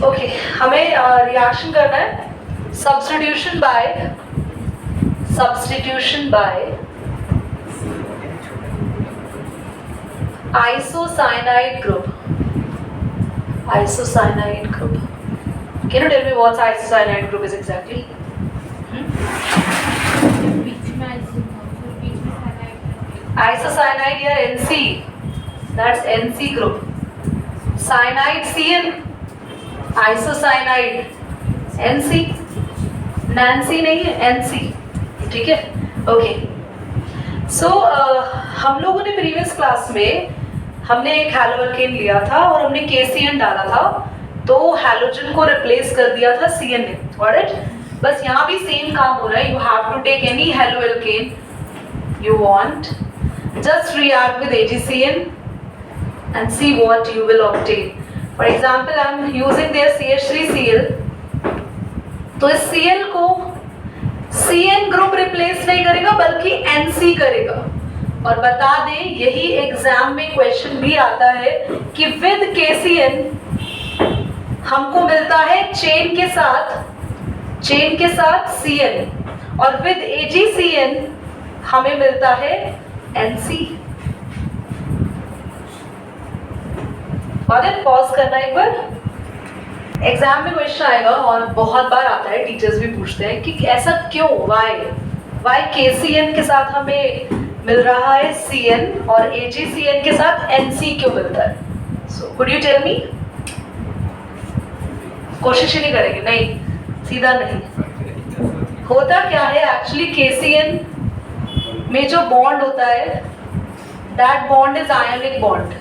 Okay, हमें reaction करना है substitution by isocyanide group. Isocyanide group. Can you tell me what isocyanide group is exactly? Isocyanide here NC. That's NC group. Cyanide CN. Isocyanide NC. Nancy नहीं है NC. ठीक है? Okay. सो हम लोगों ने प्रीवियस क्लास में हमने एक हैलोअल्केन लिया था और हमने KCN डाला था, तो हैलोजन को रिप्लेस कर दिया था CN ने. ऑलराइट, बस यहाँ भी सेम काम हो रहा है. You have to take any haloalkane you want, just react with AgCN and see what you will obtain. For example, I am using their CH3Cl. तो इस Cl को CN ग्रुप रिप्लेस नहीं करेगा बल्कि NC करेगा. और बता दें, यही एग्जाम में क्वेश्चन भी आता है कि विद KCN हमको मिलता है चेन के साथ CN और विद AgCN हमें मिलता है NC. पॉज करना एक बार. एग्जाम में क्वेश्चन आएगा और बहुत बार आता है, टीचर्स भी पूछते हैं कि ऐसा क्यों, वाई KCN के साथ हमें मिल रहा है CN और AgCN के साथ NC क्यों मिलता है. So could you tell me? कोशिश ही नहीं करेंगे, नहीं, सीधा नहीं. होता क्या है एक्चुअली, KCN में जो बॉन्ड होता है, that bond is ionic bond.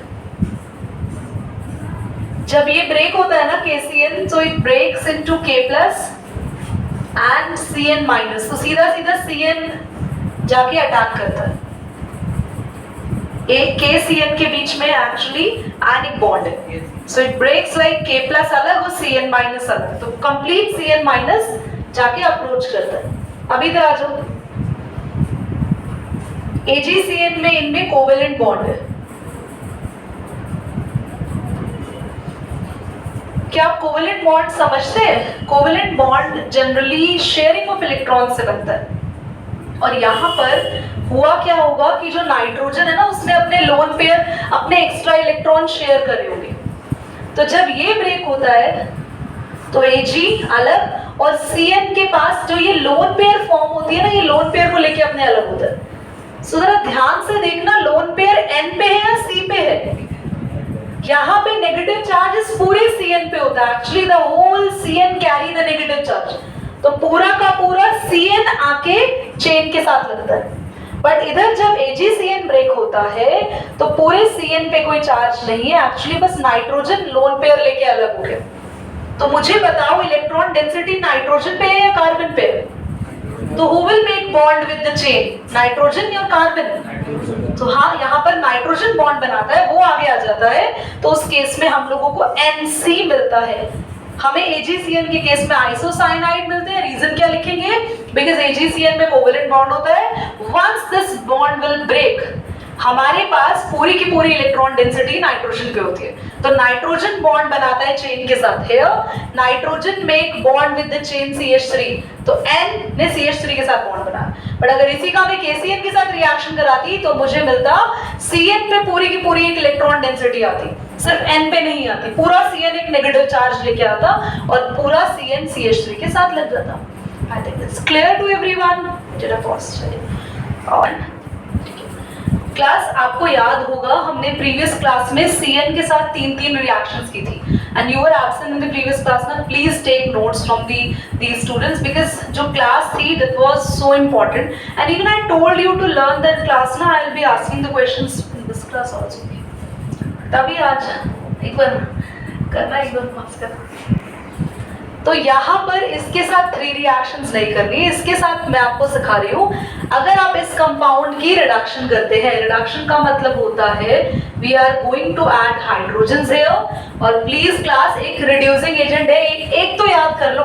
जब ये ब्रेक होता है ना KCN, so it breaks into K plus and CN minus. तो सीधा CN जाके अटैक करता है. एक KCN के बीच में एक्चुअली आयनिक बॉन्ड है, so it breaks like K plus अलग और CN minus अलग, तो कंप्लीट CN minus जाके अप्रोच करता है. अभी इधर आ जाओ. AgCN में इनमें कोवेलेंट बॉन्ड है. क्या आप कोवेलेंट बॉन्ड समझते हैं? Covalent bond generally sharing of electron से बनता है. और यहाँ पर हुआ क्या होगा कि जो नाइट्रोजन है ना, उसने अपने लोन पेयर अपने एक्स्ट्रा इलेक्ट्रॉन शेयर करे होंगे. तो जब ये ब्रेक होता है तो Ag अलग और CN के पास जो ये लोन पेयर फॉर्म होती है ना, ये लोन पेयर को लेके अपने अलग होता है. सो जरा ध्यान से देखना, लोन पेयर N पे है या C पे है. यहाँ पे नेगेटिव चार्ज पूरे CN पे होता है. Actually the whole CN carry the negative charge. तो पूरा का पूरा CN आके चेन के साथ लगता है. बट इधर जब AgCN ब्रेक होता है तो पूरे CN पे कोई चार्ज नहीं है. एक्चुअली बस नाइट्रोजन लोन पेयर लेके अलग हो गया. तो मुझे बताओ, इलेक्ट्रॉन डेंसिटी नाइट्रोजन पे है या कार्बन पे है? तो who will make bond with the chain? Nitrogen या कार्बन? तो हाँ, यहाँ पर नाइट्रोजन बॉन्ड बनाता है, वो आगे आ जाता है. तो उस केस में हम लोगों को NC मिलता है. हमें AgCN के केस में आइसोसाइनाइड मिलते हैं. रीजन क्या लिखेंगे? बिकॉज AgCN में कोवेलेंट बॉन्ड होता है. Once this bond will break, हमारे पास पूरी की पूरी इलेक्ट्रॉन डेंसिटी नाइट्रोजन पे होती है. तो नाइट्रोजन बॉन्ड बनाता है चेन के साथ. Here nitrogen make bond with the chain CH3, तो N ने CH3 के साथ बॉन्ड बनाया. बट अगर इसी का मैं KCN के साथ रिएक्शन कराती तो मुझे मिलता CN पे पूरी की पूरी एक इलेक्ट्रॉन डेंसिटी आती, सिर्फ N पे नहीं आती. पूरा CN एक नेगेटिव चार्ज लेके आता और पूरा CN CH3 के साथ लग जाता. I think it's clear to everyone. जरा पॉज करिए. और क्लास आपको याद होगा, हमने प्रीवियस क्लास में CN के साथ तीन रिएक्शंस की थी. And you were absent in the previous class ना. Please take notes from the students, because जो क्लास थी that was so important. And even I told you to learn that class ना. I will be asking the questions in this class also. तभी आज एक बार करना, एक बार पास करना. तो यहाँ पर इसके साथ 3 रिएक्शंस नहीं करनी. इसके साथ मैं आपको सिखा रही हूँ, अगर आप इस कंपाउंड की रिडक्शन करते हैं, रिडक्शन का मतलब होता है we are going to add hydrogen here. और प्लीज क्लास, एक रिड्यूसिंग एजेंट है, एक तो याद कर लो.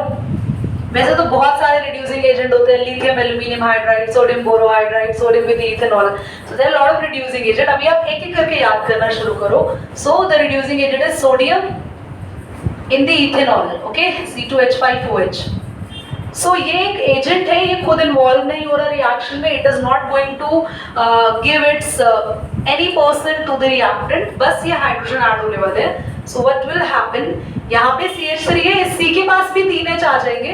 वैसे तो बहुत सारे रिड्यूसिंग एजेंट होते हैं, lithium aluminium hydride, sodium borohydride, sodium with ethanol. So there are lot of reducing agent. अभी आप एक एक करके याद करना शुरू करो. So the reducing agent is sodium in the ethanol, okay, C2H5OH। So ये एक एजेंट है, ये खुद इन्वॉल्व नहीं हो रहा रिएक्शन में, it is not going to give its any person to the reactant, बस ये हाइड्रोजन ऐड होने वाले हैं। सो व्हाट विल हैपन, यहाँ पे CH3 है, इस C के पास भी 3 H आ जाएंगे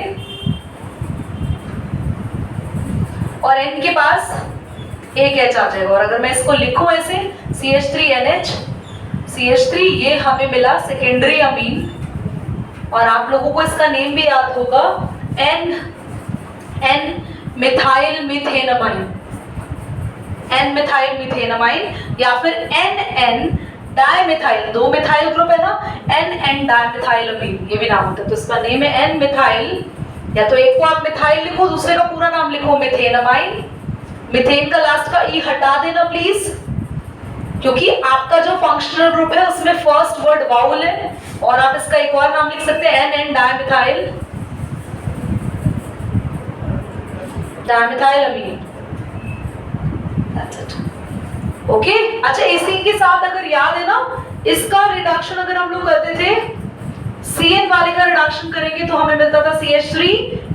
और N के पास 1 H आ जाएगा। और अगर मैं इसको लिखूं ऐसे CH3NH, CH3, ये हमें मिला सेकेंडरी अमीन, और आप लोगों को इसका नेम भी याद होगा, N मिथाइल मिथेनमाइन, N मिथाइल मिथेनमाइन, या फिर NN डाइमिथाइल, 2 मिथाइल ग्रुप है ना, NN डाइमिथाइल अमीन, ये भी नाम होता है। तो इसका नेम है N मिथाइल, या तो एक को आप मिथाइल लिखो, दूसरे का पूरा नाम लिखो मिथेनमाइन। मिथेन का लास्ट का ई हटा देना प्लीज, क्योंकि आपका जो फंक्शनल ग्रुप है उसमें फर्स्ट वर्ड वाउल है, और आप इसका एक और नाम लिख सकते हैं NN dimethyl amine. That's it. Okay, अच्छा, इसी के साथ अगर याद है ना, इसका रिडक्शन अगर हम लोग करते थे, CN वाले का रिडक्शन करेंगे तो हमें मिलता था CH3,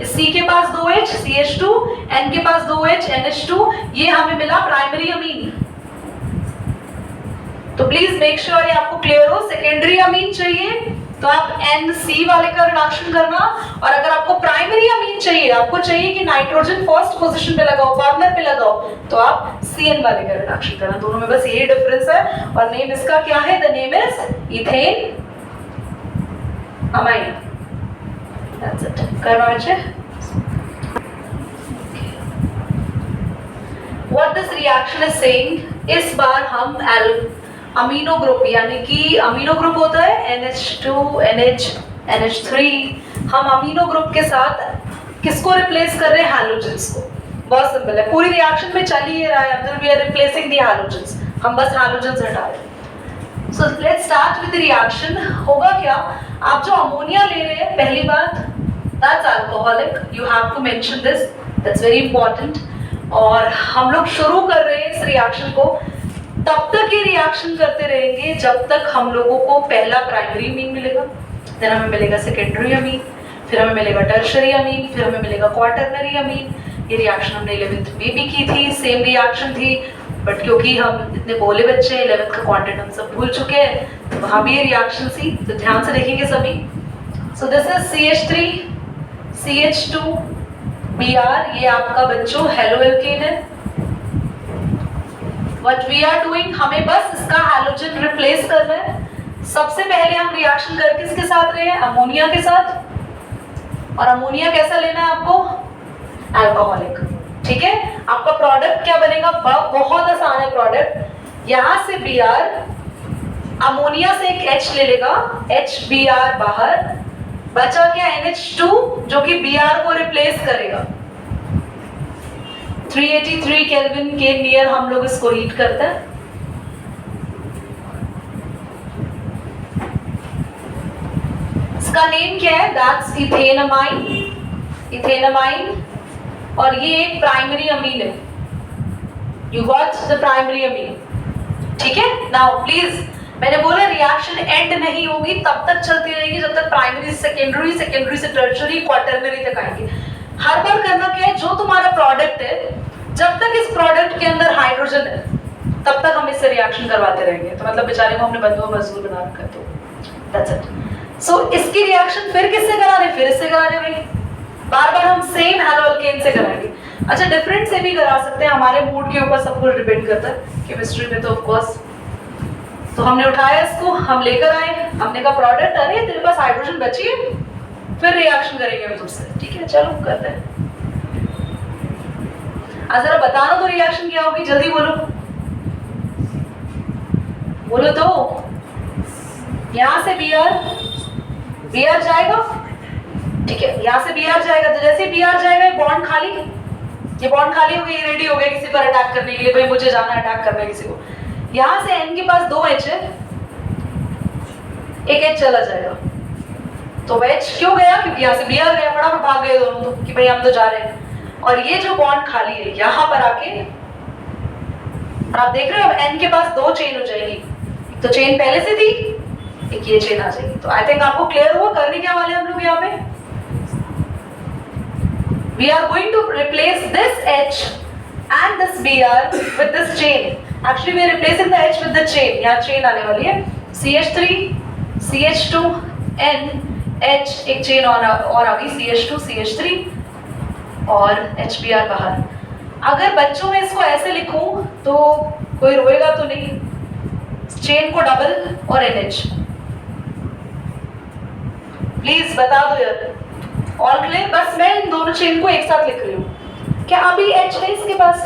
C के पास 2H, CH2, N के पास 2H, NH2, ये हमें मिला प्राइमरी अमीन। तो प्लीज मेक श्योर ये आपको क्लियर हो, सेकेंडरी अमीन चाहिए तो आप NC वाले का रिडक्शन करना, और अगर आपको प्राइमरी अमीन चाहिए, आपको चाहिए कि नाइट्रोजन फर्स्ट पोजीशन पे लगाओ, कॉर्नर पे लगाओ, तो आप CN वाले का रिडक्शन करना। दोनों में बस यही डिफरेंस है, और नेम इसका क्या है, the name is ethane amine. That's it. करना बच्चे, what this reaction is saying, इस बार हम अमीनो ग्रुप, यानी कि अमीनो ग्रुप होता है NH2, NH, NH3, हम अमीनो ग्रुप के साथ किसको रिप्लेस कर रहे हैं, हैलोजेंस को। बहुत सिंपल है, पूरी रिएक्शन में चल ही रहा है, अंदर we are replacing the halogens, हम बस हैलोजेंस हटा रहे हैं। So let's start with the reaction. होगा क्या, आप जो अमोनिया ले रहे हैं, पहली बात, that's alcoholic, you have to mention this, that's very important. और हम लोग शुरू कर रहे हैं इस रिएक्शन को, तब तक ये रिएक्शन करते रहेंगे जब तक हम लोगों को पहला प्राइमरी अमीन मिलेगा, फिर हमें मिलेगा सेकेंडरी अमीन, फिर हमें मिलेगा टर्शरी अमीन, फिर हमें मिलेगा क्वाटरनरी अमीन। ये रिएक्शन हमने 11th में भी की थी, सेम रिएक्शन थी, बट क्योंकि हम इतने बोले बच्चे हैं, 11th का कंटेंट हम सब भूल चुके हैं, तो वहाँ भी ये रिएक्शन थी, तो ध्यान से देखेंगे सभी। So this is CH3, CH2, Br, ये आपका बच्चों हेलो एल्केन है। What we are doing, हमें बस इसका हैलोजन रिप्लेस करना है। सबसे पहले हम रिएक्शन कर किसके साथ रहे हैं, अमोनिया के साथ, और अमोनिया कैसा लेना है आपको, अल्कोहलिक, ठीक है। आपका प्रोडक्ट क्या बनेगा, बहुत आसान है प्रोडक्ट, यहाँ से Br, अमोनिया से एक H ले लेगा, HBr बाहर, बचा क्या NH2 जो कि Br को रिप्लेस करेगा। 383 केल्विन के नियर हम लोग इसको हीट करते हैं। इसका नेम क्या है, दैट्स इथेनमाइन, इथेनमाइन, और ये एक प्राइमरी अमीन है, you got the primary amine, ठीक है। नाउ प्लीज, मैंने बोला रिएक्शन एंड नहीं होगी, तब तक चलती रहेगी जब तक प्राइमरी से सेकेंडरी, सेकेंडरी से टर्शरी, क्वाटरनरी तक आएंगे। हर बार करना क्या है, जो तुम्हारा प्रोडक्ट है, जब तक इस प्रोडक्ट के अंदर हाइड्रोजन है तब तक हम इससे रिएक्शन करवाते रहेंगे। तो मतलब बेचारे को हमने बंधुआ मजदूर बना रखा है, तो दैट्स इट। सो इसकी रिएक्शन फिर किससे करा रहे, फिर इससे करा रहे भाई, बार बार हम सेम हैलो अल्केन से कराएंगे। अच्छा, डिफरेंट से भी करा सकते हैं, हमारे मूड के ऊपर सब कुछ डिपेंड करता है केमिस्ट्री में, तो ऑफ कोर्स। तो हमने उठाया इसको, हम लेकर आए, हमने कहा प्रोडक्ट, अरे तेरे पास हाइड्रोजन बची है, फिर रिएक्शन करेंगे हम तुमसे, ठीक है, चलो करते हैं। आज जरा बताना तो रिएक्शन क्या होगी, जल्दी बोलो, बोलो तो। यहां से Br जाएगा, ठीक है, यहाँ से Br जाएगा, तो जैसे Br जाएगा ये बॉन्ड खाली हो गई, रेडी हो गया किसी पर अटैक करने के लिए, भाई मुझे जाना है अटैक करने किसी को। यहाँ से N के पास 2 H है, एक H चला जाएगा, तो H क्यों गया, क्योंकि यहाँ से Br गया, फटाफट भाग गए दोनों, तो कि भाई हम तो जा रहे हैं। और ये जो बॉन्ड खाली है यहाँ पर आके, और आप देख रहे हो अब N के पास 2 चेन हो जाएगी, तो चेन पहले से थी, एक ये चेन आ जाएगी। तो आई थिंक आपको क्लियर हुआ करने क्या वाले हम लोग यहाँ पे। We are going to replace this H and this Br with this chain. Actually we are replacing the H with the chain. यहाँ chain आने वाली है CH3 CH2 N H, एक चेन और आ गई CH2 CH3 और HBr बाहर। अगर बच्चों में इसको ऐसे लिखूं तो कोई रोएगा तो नहीं। चेन को डबल और NH प्लीज बता दो यार। All clear? बस मैं इन दोनों चेन को एक साथ लिख रही हूँ। क्या अभी H है इसके पास?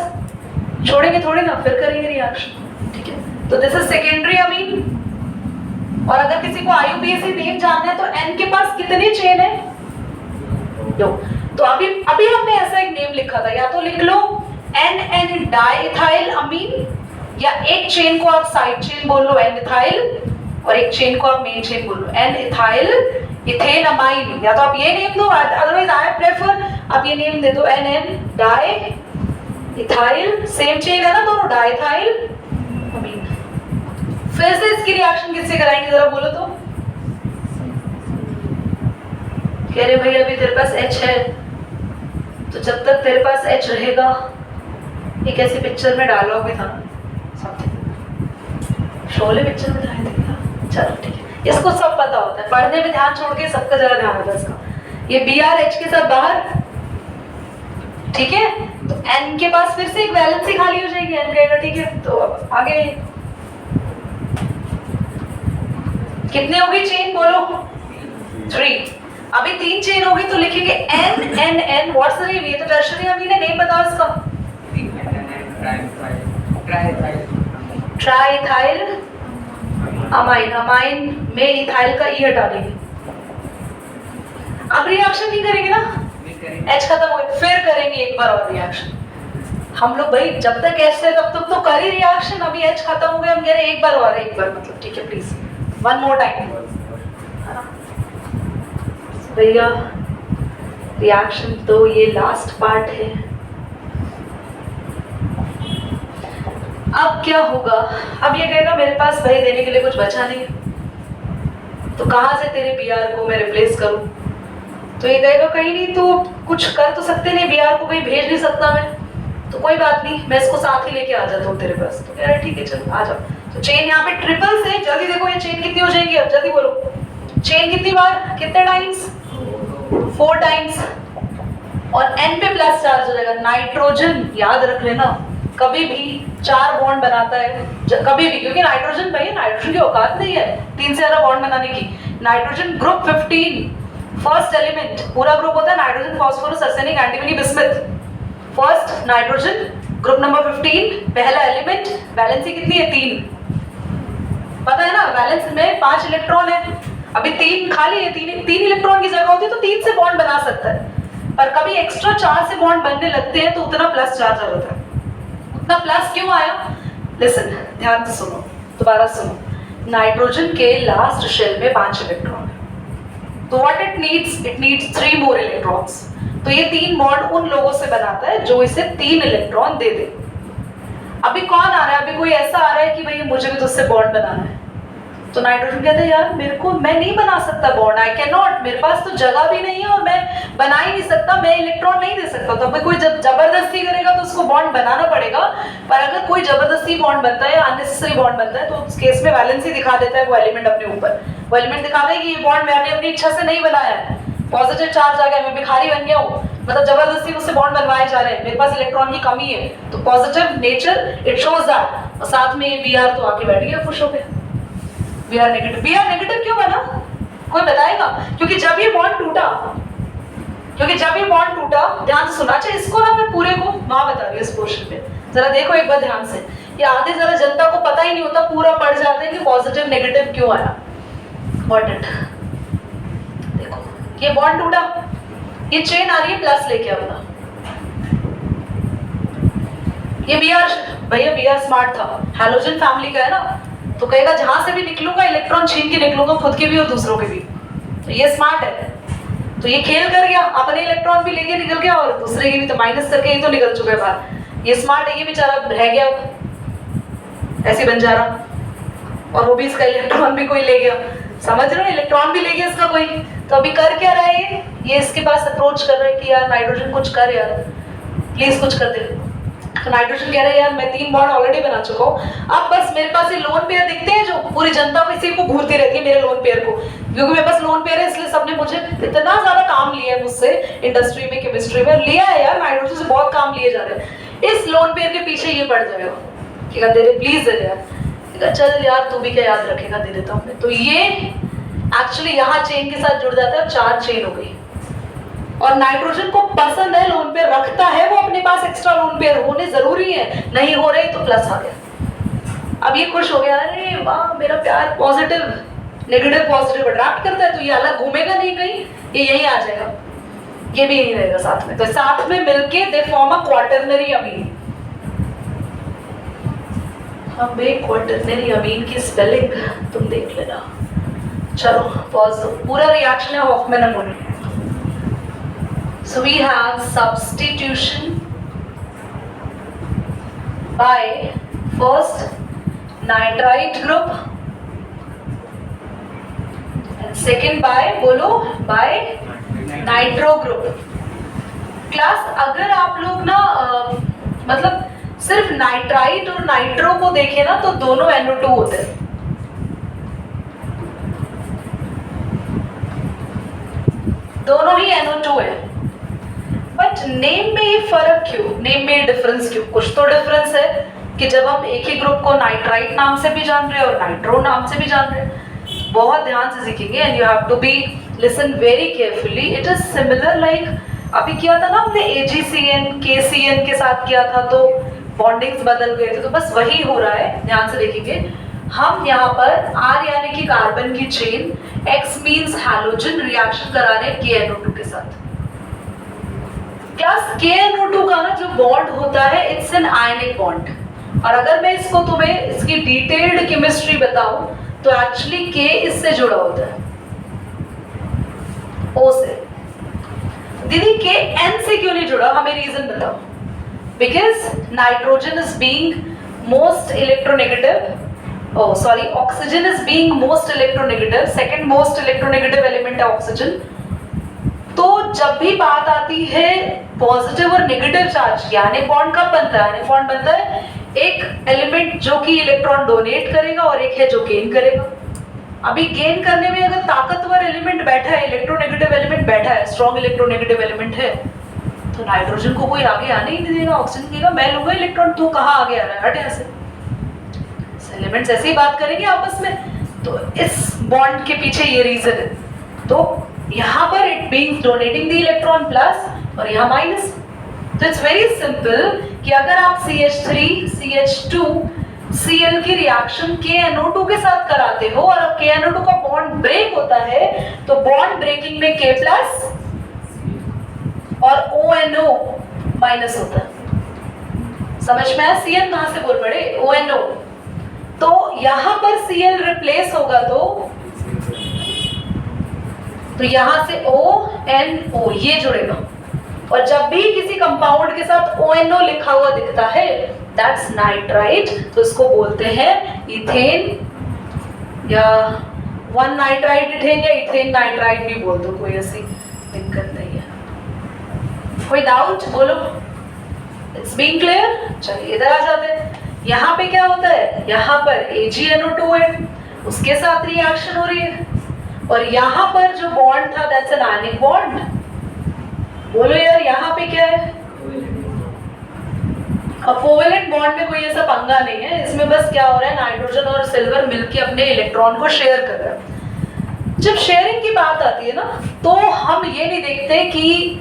छोड़ेंगे थोड़े ना, फिर करेंगे रिएक्शन, ठीक है। तो दिस इज सेकेंडरी अमीन। और अगर किसी को IUPAC नेम जानना है तो N के पास कितने चेन है? दो। तो अभी हमने ऐसा एक नेम लिखा था, या तो लिख लो NN डाइइथाइल अमीन, या एक चेन को आप साइड चेन बोल लो N इथाइल, और एक चेन को आप मेन चेन बोल लो N इथाइल इथेन अमाइन। या तो आप ये नेम दो, अदरवाइज आई प्रेफर आप ये नेम दे दो NN di ethyl, same chain है ना दोनों, डाइइथाइल अमीन। फिर से इसकी रिएक्शन किससे कराएंगे जरा बोलो तो। कह रहे भैया अभी तेरे पास H है, तो जब तक तेरे पास H रहेगा, एक ऐसी पिक्चर में डायलॉग भी था ना, शोले पिक्चर में था, चलो ठीक है, इसको सब पता होता है, पढ़ने में ध्यान छोड़ के सबका जरा ध्यान होता है इसका। ये Br H के साथ बाहर, ठीक है, तो N के पास फिर से एक वैलेंसी खाली हो जाएगी, N कहेगा ठीक है, तो अब आगे कितने होगी चेन बोलो? 3। अभी 3 चेन होगी तो लिखेंगे N व्हाट्स द नेम? ये तो टर्शियरी अमीन है, नेम बताओ इसका। ट्राइइथाइल अमाइन। अमाइन में इथाइल का ई हटा देंगे। अब रिएक्शन नहीं करेंगे ना, H खत्म हो गया, फिर करेंगे एक बार और रिएक्शन। हम लोग भाई जब तक H है तब तक तो कर ही रिएक्शन, अभी H खत्म हो गया, हम कह रहे एक बार और, एक बार मतलब, ठीक है प्लीज वन मोर टाइम भैया। रिएक्शन तो ये लास्ट पार्ट है। अब क्या होगा? अब ये कहेगा मेरे पास भाई देने के लिए कुछ बचा नहीं, तो कहां से तेरे Br को मैं रिप्लेस करूं? तो ये कहेगा कहीं नहीं, तो कुछ कर तो सकते नहीं, Br को कहीं भेज नहीं सकता मैं, तो कोई बात नहीं, मैं इसको साथ ही लेके आ जाता हूँ तेरे पास। तो कह रहा ठीक है चलो आ जाओ। तो चेन यहाँ पे ट्रिपल से, जल्दी देखो ये चेन कितनी हो जाएगी, अब जल्दी बोलो चेन कितनी बार, कितने टाइम्स? 4 टाइम्स। और N पे प्लस चार्ज हो जाएगा। नाइट्रोजन याद रख लेना कभी भी 4 बॉन्ड बनाता है, कभी भी, क्योंकि नाइट्रोजन भाई, नाइट्रोजन की औकात नहीं है 3 से ज्यादा बॉन्ड बनाने की। नाइट्रोजन ग्रुप 15 फर्स्ट एलिमेंट, पूरा ग्रुप होता है nitrogen phosphorus arsenic antimony bismuth. First nitrogen group number 15 पहला एलिमेंट, वैलेंसी कितनी है? 3। पता है ना, वैलेंस में 5 इलेक्ट्रॉन है, अभी 3 खाली है, 3 इलेक्ट्रॉन की जगह होती है तो 3 से बॉन्ड बना सकता है, पर कभी एक्स्ट्रा 4 से बॉन्ड बनने लगते हैं तो उतना प्लस चार्ज आ जाता है। उतना प्लस क्यों आया? लिसन, ध्यान से सुनो, दोबारा सुनो। नाइट्रोजन के लास्ट शेल में 5 इलेक्ट्रॉन है, तो what it needs 3 more electrons. तो ये 3 बॉन्ड उन लोगों से बनाता है जो इसे 3 इलेक्ट्रॉन दे दे। अभी कौन आ रहा है? अभी कोई ऐसा आ रहा है कि भाई मुझे भी तो उससे बॉन्ड बनाना है, तो नाइट्रोजन कहता है यार मेरे को, मैं नहीं बना सकता बॉन्ड, आई कैन नॉट, मेरे पास तो जगह भी नहीं है और मैं बना ही नहीं सकता, मैं इलेक्ट्रॉन नहीं दे सकता। तो अभी कोई जब जबरदस्ती करेगा तो उसको बॉन्ड बनाना पड़ेगा। पर अगर कोई जबरदस्ती बॉन्ड बनता है या अननेसेसरी बॉन्ड बनता है तो उस केस में वैलेंसी दिखा देता है वो एलिमेंट अपने ऊपर, वो एलिमेंट दिखाता है कि ये बॉन्ड मैंने अपनी इच्छा से नहीं बनाया है, पॉजिटिव चार्ज आ गया, मैं भिखारी बन गया हूँ, मतलब जबरदस्ती मुझसे बॉन्ड बनवाए जा रहे हैं, मेरे पास इलेक्ट्रॉन की कमी है, तो positive nature it shows that. और साथ में Br तो आके बैठ गया, खुश हो गया। Br नेगेटिव क्यों बना? कोई बताएगा? क्योंकि जब ये बॉन्ड टूटा, ध्यान से सुना। अच्छा इसको ना मैं पूरे को माँ बता रही हूँ इस पोर्शन पे, जरा देखो एक बार ध्यान से। ये आधे जरा जनता को पता ही नहीं होता, पूरा पढ़ जाते हैं कि पॉजिटिव नेगेटिव क्यों आया। इम्पोर्टेंट देखो, ये बॉन्ड टूटा, ये चेन आ रही है प्लस लेके अपना, ये Br भैया Br स्मार्ट था, हैलोजन फैमिली का है ना, तो कहेगा जहां से भी निकलूंगा इलेक्ट्रॉन छीन के निकलूंगा, खुद के भी और दूसरों के भी। तो ये स्मार्ट है, तो ये खेल कर गया, अपने इलेक्ट्रॉन भी लेके निकल गया और दूसरे के भी, तो माइनस करके ही तो निकल चुका है बाहर। ये स्मार्ट है, ये बेचारा रह गया ऐसे बन जा रहा, और वो भी इसका इलेक्ट्रॉन भी कोई ले गया। समझ रहे हो, इलेक्ट्रॉन भी ले गया इसका कोई। तो अभी कर क्या रहा है ये इसके पास अप्रोच कर रहा है कि यार नाइट्रोजन कुछ कर यार, प्लीज कुछ कर दे। तो नाइट्रोजन कह रहा है यार मैं 3 बॉन्ड ऑलरेडी बना चुका हूँ, अब बस मेरे पास ये लोन पेयर दिखते हैं जो पूरी जनता इसी को घूरती रहती है मेरे लोन पेयर को, क्योंकि मेरे पास लोन पेयर है इसलिए सबने मुझे इतना ज्यादा काम लिया है मुझसे इंडस्ट्री में, केमिस्ट्री में लिया है यार, नाइट्रोजन से बहुत काम लिए जा रहे हैं। इस लोन पेयर के पीछे ये पड़ जाएगा कि दे दे प्लीज दे दे यार, चल यार तू भी क्या याद रखेगा, दे देता हूँ। तो ये एक्चुअली यहाँ चेन के साथ जुड़ जाता है, 4 चेन हो गई। और नाइट्रोजन को पसंद है लोन पेयर, रखता है वो अपने पास एक्स्ट्रा लोन पेयर, होने जरूरी है, नहीं हो रहे तो प्लस आ गया। अब ये खुश हो गया, अरे वाह मेरा प्यार पॉजिटिव नेगेटिव पॉजिटिव अट्रैक्ट करता है, तो ये अलग घूमेगा नहीं कहीं, ये यही आ जाएगा, ये भी यही रहेगा साथ में। तो साथ में मिलके दे फॉर्म अ क्वाटरनरी अमीन। अब एक क्वाटरनरी अमीन की स्पेलिंग तुम देख लेना। चलो पॉज दो, पूरा रिएक्शन है Hoffmann ammonia. So we have substitution by first nitrite group and second by बोलो by nitro group। क्लास अगर आप लोग ना मतलब सिर्फ नाइट्राइट और नाइट्रो को देखें ना तो दोनों NO2 होते हैं, दोनों ही NO2 है। बट नेम में ये फर्क क्यों, नेम में डिफरेंस क्यों? कुछ तो डिफरेंस है कि जब हम एक ही ग्रुप को नाइट्राइट नाम से भी जान रहे हैं और नाइट्रो नाम से भी जान रहे हैं। बहुत ध्यान से सीखेंगे and you have to be listen very carefully. It is similar like अभी किया था ना हमने AgCN KCN के साथ किया था तो बॉन्डिंग्स बदल गए थे, तो बस वही हो रहा है, ध्यान से देखेंगे। हम यहाँ पर R यानी कि कार्बन की chain, X means halogen reaction करा रहे हैं KNO2 के साथ। क्लास KNO2 का ना जो बॉन्ड होता है इट्स एन आयनिक बॉन्ड, और अगर मैं इसको तुम्हें इसकी डिटेल्ड केमिस्ट्री बताऊं तो एक्चुअली K इससे जुड़ा होता है, O से। दीदी K N से क्यों नहीं जुड़ा, हमें रीजन बताओ। Because nitrogen is being most electronegative, oh sorry, oxygen is being most electronegative, second most electronegative element है ऑक्सीजन। तो जब भी बात आती है पॉजिटिव और नेगेटिव चार्ज, यानी बॉन्ड कब बनता है? बॉन्ड बनता है एक एलिमेंट जो कि इलेक्ट्रॉन डोनेट करेगा और एक है जो गेन करेगा। अभी गेन करने में अगर ताकतवर एलिमेंट बैठा है, इलेक्ट्रोनेगेटिव एलिमेंट बैठा है, स्ट्रॉन्ग इलेक्ट्रोनेगेटिव एलिमेंट है, तो नाइट्रोजन को कोई आगे आने ही नहीं देगा, ऑक्सीजन कहेगा मैं लूंगा इलेक्ट्रॉन, तू कहाँ आगे आ रहा है, हट यहाँ से। एलिमेंट्स ऐसे ही बात करेंगे आपस में, तो इस बॉन्ड के पीछे ये रीजन है। तो यहाँ पर it means donating the electron plus और यहाँ माइनस। तो इट्स वेरी सिंपल कि अगर आप CH3 CH2 Cl की रिएक्शन KNO2 के साथ कराते हो और अब KNO2 का बॉन्ड ब्रेक होता है तो बॉन्ड ब्रेकिंग में K प्लस और ONO माइनस होता है। समझ में आया? Cl कहां से बोल पड़े? ONO। तो यहां पर Cl रिप्लेस होगा तो यहां से ONO ये जुड़ेगा, और जब भी किसी कंपाउंड के साथ ONO लिखा हुआ दिखता है दैट्स नाइट्राइट, तो इसको बोलते हैं इथेन या 1 नाइट्राइट इथेन या इथेन नाइट्राइट भी बोल दो, कोई ऐसी दिक्कत नहीं है। कोई डाउट बोलो? It's being clear? चलिए इधर आ जाते हैं। यहाँ पे क्या होता है? यहाँ पर AgNO2 है, उसके साथ रिएक्शन हो रही है, और यहाँ पर जो बॉन्ड था दैट्स एन आयनिक बॉन्ड। बोलो यार यहाँ पे क्या है? अब कोवेलेंट बॉन्ड में कोई ऐसा पंगा नहीं है, इसमें बस क्या हो रहा है, नाइट्रोजन और सिल्वर मिलके अपने इलेक्ट्रॉन को शेयर कर रहा है। जब शेयरिंग की बात आती है ना तो हम ये नहीं देखते कि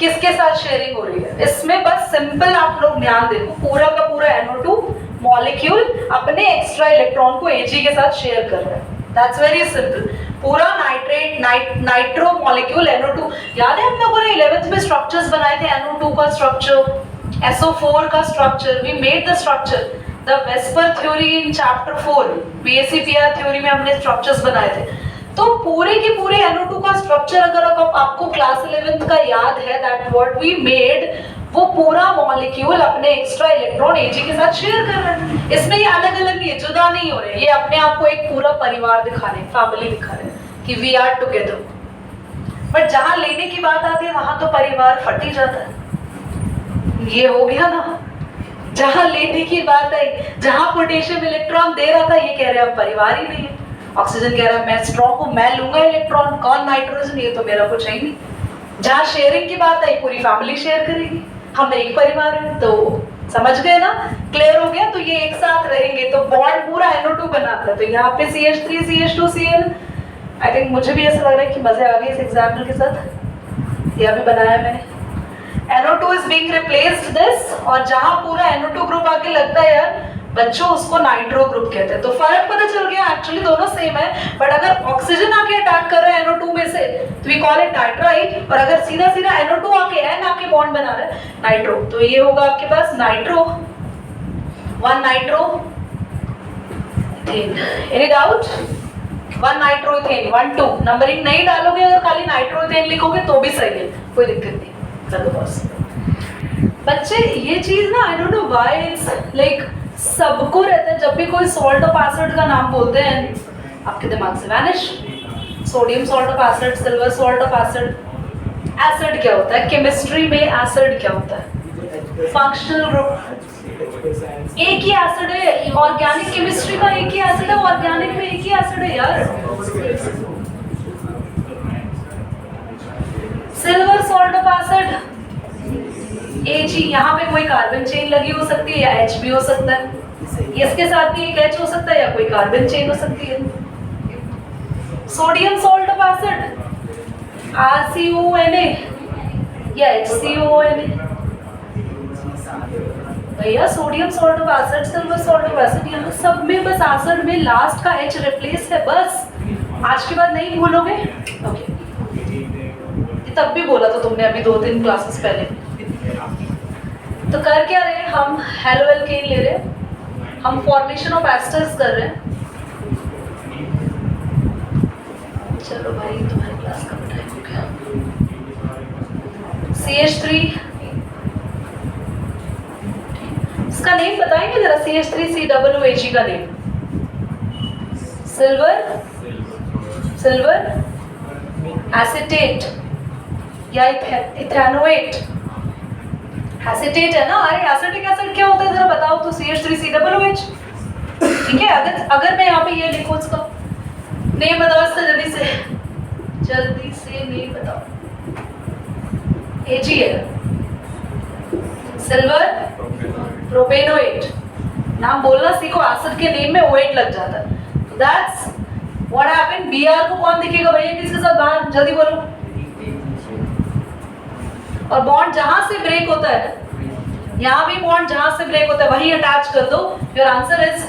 किसके साथ शेयरिंग हो रही है, इसमें बस सिंपल आप लोग ध्यान देखो, पूरा का पूरा NO2 मॉलिक्यूल अपने एक्स्ट्रा इलेक्ट्रॉन को Ag के साथ शेयर कर रहा है। That's very simple. पूरा नाइट्रो मॉलिक्यूल NO2, याद है हम लोगों ने 11th में स्ट्रक्चर्स बनाए थे, NO2 का स्ट्रक्चर, SO4 का structure, we made the structure, the VSEPR theory in chapter 4, BACPR theory में हमने स्ट्रक्चर्स बनाए थे। तो पूरे के पूरे NO2 का स्ट्रक्चर अगर आपको क्लास 11th का याद है, दैट व्हाट वी मेड, वो पूरा मॉलिक्यूल अपने एक्स्ट्रा इलेक्ट्रॉन Ag के साथ शेयर कर रहा है। इसमें ये अलग अलग नहीं है, जुदा नहीं हो रहे, ये अपने आप को एक पूरा परिवार दिखा रहे हैं, फैमिली दिखा रहे हैं कि वी आर टुगेदर। बट जहां लेने की बात आती है वहां तो परिवार फट ही जाता है। ये हो गया ना, जहां लेने की बात आई, जहां पोटेशियम इलेक्ट्रॉन दे रहा था ये कह रहे हैं अब परिवार ही नहीं है। ऑक्सीजन कह रहा है मैं स्ट्रॉन्ग हूं, मैं लूंगा इलेक्ट्रॉन, कौन नाइट्रोजन, ये तो मेरा कुछ है ही नहीं। जहां शेयरिंग की बात आई पूरी फैमिली शेयर करेगी, हम एक परिवार है। तो समझ गए ना, क्लियर हो गया। तो ये एक साथ रहेंगे तो बॉन्ड पूरा NO2 बनाता है। तो यहाँ पे CH3 CH2 Cl। I think मुझे भी ऐसा लग रहा है कि मजे आ गए इस एग्जाम्पल के साथ। यह भी बनाया मैंने, NO2 is being replaced this, और जहां पूरा NO2 ग्रुप आके लगता है यार बच्चों, उसको नाइट्रो ग्रुप कहते हैं। तो फर्क पता चल गया, एक्चुअली दोनों सेम है, बट अगर ऑक्सीजन आके अटैक कर रहा है NO2 में से तो वी कॉल इट नाइट्राइड, और अगर सीधा सीधा NO2 आके N आके बॉन्ड बना रहा है नाइट्रो, तो ये होगा आपके पास nitro 1 nitro ethane. Any doubt? 1 nitro ethane 1 2 numbering नहीं डालोगे, अगर खाली नाइट्रो इथेन लिखोगे तो भी सही है, कोई दिक्कत नहीं। चलो बस बच्चे, ये चीज ना I don't know why it's like सबको रहता है, जब भी कोई सॉल्ट ऑफ एसिड का नाम बोलते हैं आपके दिमाग से vanish. Sodium salt of acid, silver salt of acid. Acid क्या होता है केमिस्ट्री में? एसिड क्या होता है? Functional group. एक ही एसिड है, ऑर्गेनिक केमिस्ट्री का एक ही एसिड है, ऑर्गेनिक में एक ही एसिड है यार। Silver salt of acid Ag, यहाँ पे कोई कार्बन चेन लगी हो सकती है या H भी हो सकता है, इसके साथ भी एक H हो सकता है या कोई कार्बन चेन हो सकती है। Sodium salt of acid RCONA या HCONA। भैया sodium salt of acid, silver salt of acid, यहाँ सब में बस एसिड में लास्ट का H रिप्लेस है बस। आज के बाद नहीं भूलोगे। ओके, तब भी बोला था तुमने अभी 2-3 क्लासेस पहले। तो कर क्या रहे हैं हम? हेलो एल्केन ले रहे हैं, हम फॉर्मेशन ऑफ एस्टर्स कर रहे हैं। चलो भाई तुम्हारी क्लास का टाइम हो गया। CH3, इसका नेम बताएंगे जरा, CH3COOH का नेम? सिल्वर एसिटेट या इथेनोएट। एसिटेट है ना? अरे एसिटिक एसिड क्या होता है जरा बताओ तो? CH3COOH। ठीक है, अगर मैं यहाँ पे ये लिखूं, इसका नेम बताओ, इसका जल्दी से नेम बताओ। Ag है, सिल्वर प्रोपेनोएट। नाम बोलना सीखो, एसिड के नेम में ओएट लग जाता है। That's what happened. Br को कौन दिखेगा भैया किसके साथ? बाहर जल्दी बोलो। और बॉन्ड जहां से ब्रेक होता है, यहां भी बॉन्ड जहां से ब्रेक होता है वही अटैच कर दो। Your answer is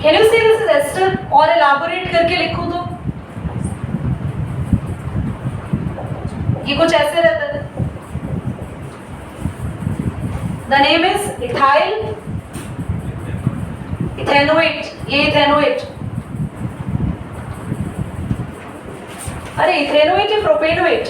can you see this is ester? और एलाबोरेट करके लिखो तो ये कुछ ऐसे रहता है। The name is ethyl ethanoate. ये इथेनोएट, अरे इथेनोएट या प्रोपेनोएट?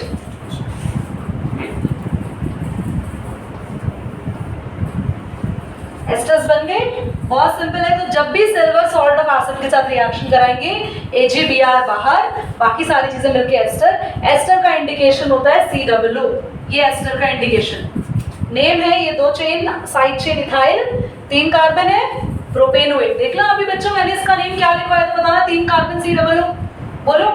एस्टर्स बन गए, बहुत सिंपल है। तो जब भी सिल्वर सॉल्ट ऑफ एसिड के साथ रिएक्शन कराएंगे AgBr बाहर, बाकी सारी चीजें मिलके एस्टर। एस्टर का इंडिकेशन होता है COO, ये एस्टर का इंडिकेशन नेम है। ये 2 chain, side chain ethyl, 3 carbon है, प्रोपेनोएट। देख लो अभी बच्चों मैंने इसका नेम क्या लिखवाया था बताना। 3 कार्बन COO, बोलो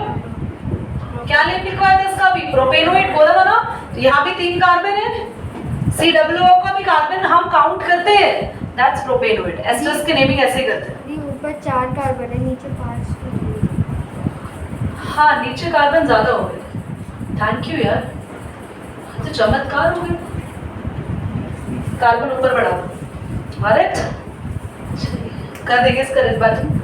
क्या नेम लिखवाया था इसका भी? प्रोपेनोएट बोला था ना। तो यहाँ भी 3 कार्बन है, COO का भी कार्बन हम काउंट करते हैं, दैट्स प्रोपेनोएट। एस्टर्स के नेमिंग ऐसे ही करते हैं। ऊपर 4 कार्बन है, नीचे 5। हाँ, नीचे कार्बन ज्यादा हो गए। थैंक यू यार, तो चमत्कार हो गए। कार्बन ऊपर बढ़ा दो, करेक्ट? कर देंगे इसका रिजल्ट।